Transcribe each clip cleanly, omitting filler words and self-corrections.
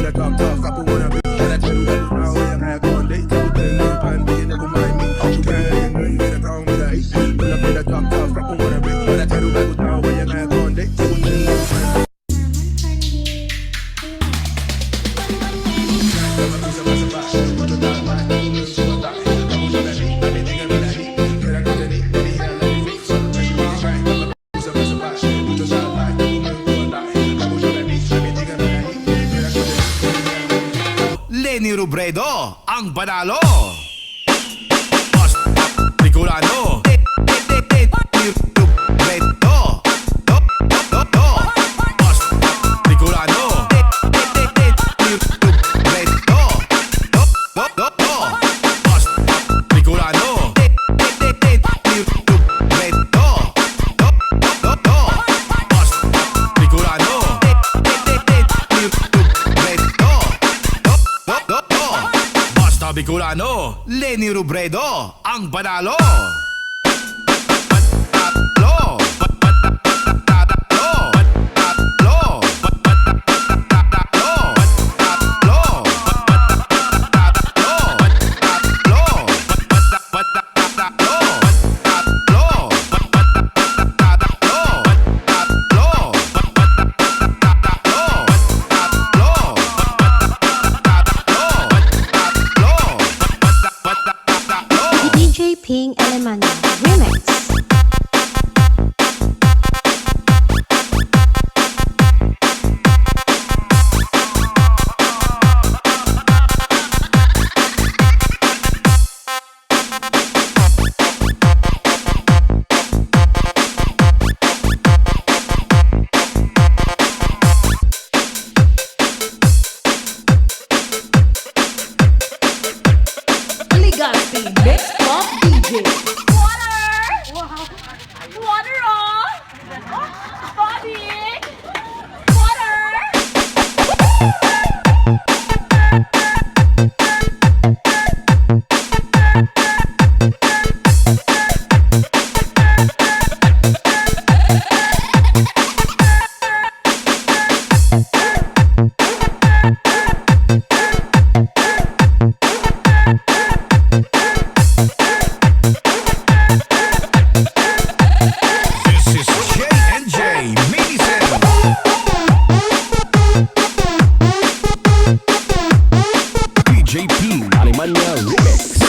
when I talk tough, couple wanna be. But I tell you what, now I have one day. Couple tell me, pan, begin to go mind me. You can't know you get a crown with a hate. When I play the talk tough, couple wanna be. But I tell you what, now I have one day. Couple tell me, pan. Lenny Robredo ang panalo. Basta Bicolano. Lenny Robredo. Basta Bicolano. Lenny Robredo. Basta Bicolano. Lenny Robredo. Basta Bicolano. Basta Bicolano, Lenny Robredo ang panalo. DJ Ping Elemana Remix. Legacy Mix Pop DJ. Water! Wow. Water on! Bobby! Water! This is J&J Medicine. DJ P Alemania Remix.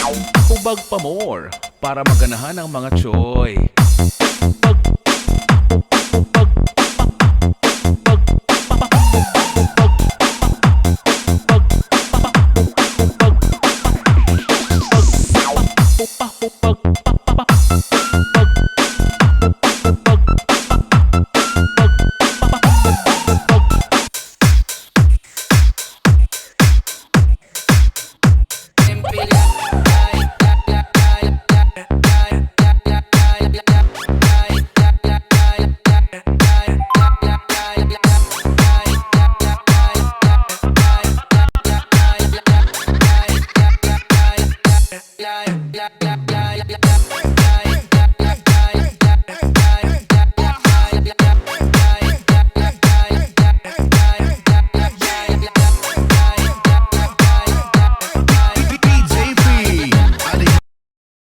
Hubag pa more para maganahan ang mga choy.